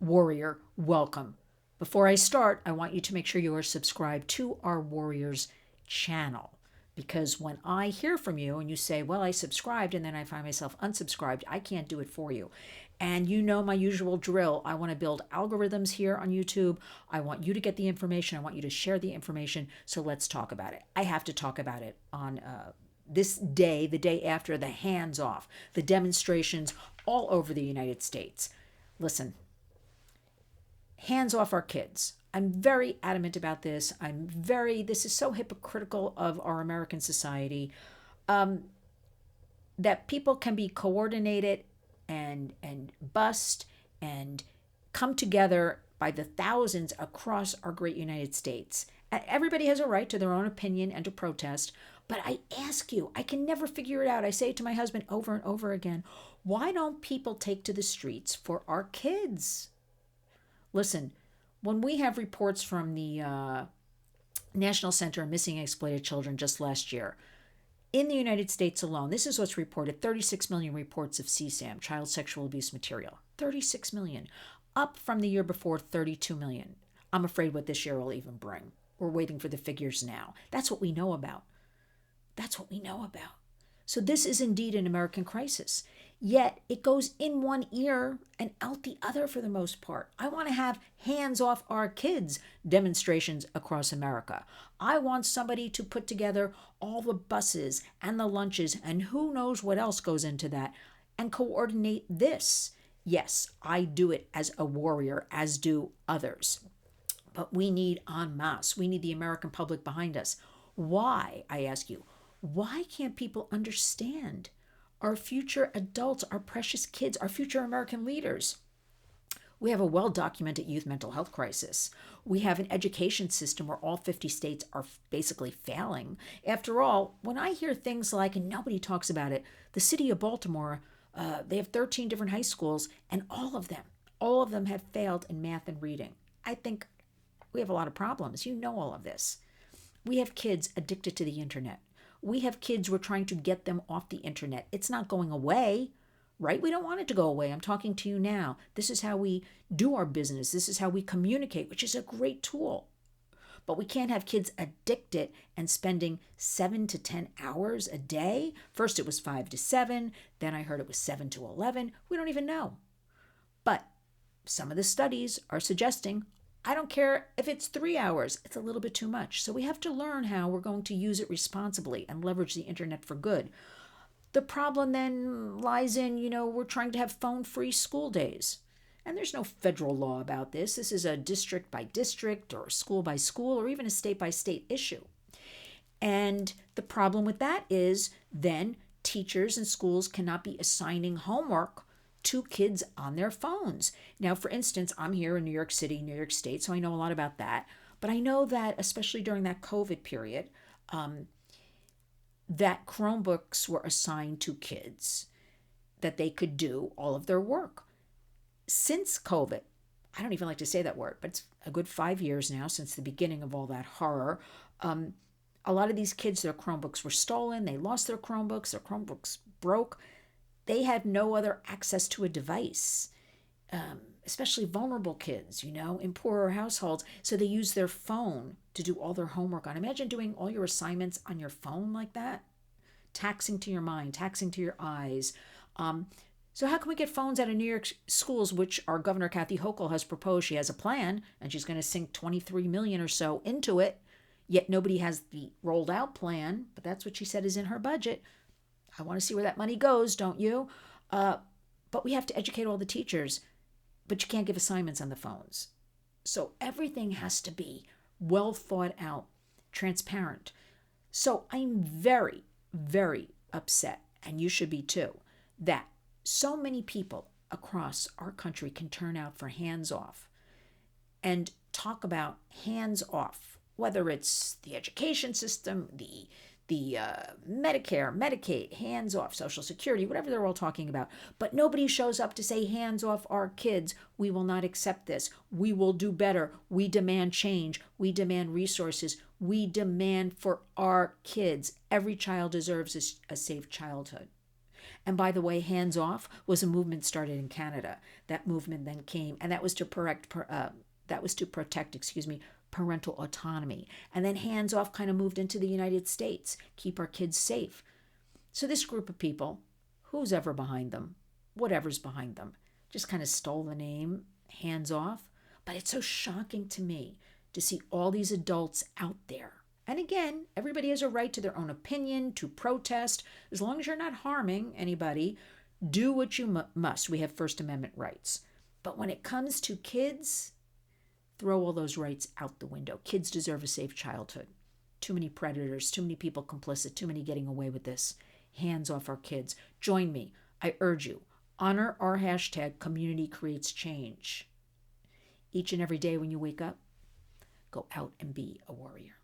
Warrior, welcome. Before I start, I want you to make sure you are subscribed to our Warriors channel. Because when I hear from you and you say, well, I subscribed and then I find myself unsubscribed, I can't do it for you. And you know my usual drill. I want to build algorithms here on YouTube. I want you to get the information. I want you to share the information. So let's talk about it. I have to talk about it on this day, the day after the hands off, the demonstrations all over the United States. Listen, hands off our kids. I'm very adamant about this. This is so hypocritical of our American society, that people can be coordinated and bust and come together by the thousands across our great United States. Everybody has a right to their own opinion and to protest. But I ask you, I can never figure it out. I say it to my husband over and over again, why don't people take to the streets for our kids? Listen, when we have reports from the National Center of Missing and Exploited Children just last year, in the United States alone, this is what's reported: 36 million reports of CSAM, child sexual abuse material. 36 million, up from the year before, 32 million. I'm afraid what this year will even bring. We're waiting for the figures now. That's what we know about. That's what we know about. So this is indeed an American crisis. Yet it goes in one ear and out the other for the most part. I want to have hands off our kids demonstrations across America. I want somebody to put together all the buses and the lunches and who knows what else goes into that and coordinate this. Yes, I do it as a warrior, as do others. But we need en masse. We need the American public behind us. Why, I ask you, why can't people understand? Our future adults, our precious kids, our future American leaders. We have a well-documented youth mental health crisis. We have an education system where all 50 states are basically failing. After all, when I hear things like, and nobody talks about it, the city of Baltimore, they have 13 different high schools, and all of them have failed in math and reading. I think we have a lot of problems. You know all of this. We have kids addicted to the internet. We have kids, we're trying to get them off the internet. It's not going away, right? We don't want it to go away. I'm talking to you now. This is how we do our business. This is how we communicate, which is a great tool. But we can't have kids addicted and spending 7 to 10 hours a day. First it was 5 to 7. Then I heard it was 7 to 11. We don't even know. But some of the studies are suggesting, I don't care if it's 3 hours, it's a little bit too much. So we have to learn how we're going to use it responsibly and leverage the internet for good. The problem then lies in, we're trying to have phone-free school days. And there's no federal law about this. This is a district by district or school by school or even a state by state issue. And the problem with that is then teachers and schools cannot be assigning homework to kids on their phones. Now, for instance, I'm here in New York City, New York State, so I know a lot about that. But I know that, especially during that COVID period, that Chromebooks were assigned to kids that they could do all of their work. Since COVID, I don't even like to say that word, but it's a good 5 years now since the beginning of all that horror. A lot of these kids, their Chromebooks were stolen. They lost their Chromebooks broke. They had no other access to a device, especially vulnerable kids, in poorer households. So they use their phone to do all their homework on. Imagine doing all your assignments on your phone like that. Taxing to your mind, taxing to your eyes. So how can we get phones out of New York schools, which our Governor Kathy Hochul has proposed? She has a plan, and she's going to sink 23 million or so into it. Yet nobody has the rolled out plan, but that's what she said is in her budget. I want to see where that money goes, don't you? But we have to educate all the teachers, but you can't give assignments on the phones. So everything has to be well thought out, transparent. So I'm very, very upset, and you should be too, that so many people across our country can turn out for hands off and talk about hands off, whether it's the education system, the Medicare, Medicaid, hands off, Social Security, whatever they're all talking about. But nobody shows up to say, hands off our kids. We will not accept this. We will do better. We demand change. We demand resources. We demand for our kids. Every child deserves a safe childhood. And by the way, hands off was a movement started in Canada. That movement then came, and that was to protect, parental autonomy. And then hands off kind of moved into the United States, keep our kids safe. So this group of people, who's ever behind them, whatever's behind them, just kind of stole the name, hands off. But it's so shocking to me to see all these adults out there. And again, everybody has a right to their own opinion, to protest. As long as you're not harming anybody, do what you must. We have First Amendment rights. But when it comes to kids, throw all those rights out the window. Kids deserve a safe childhood. Too many predators, too many people complicit, too many getting away with this. Hands off our kids. Join me. I urge you. Honor our hashtag Community Creates Change. Each and every day when you wake up, go out and be a warrior.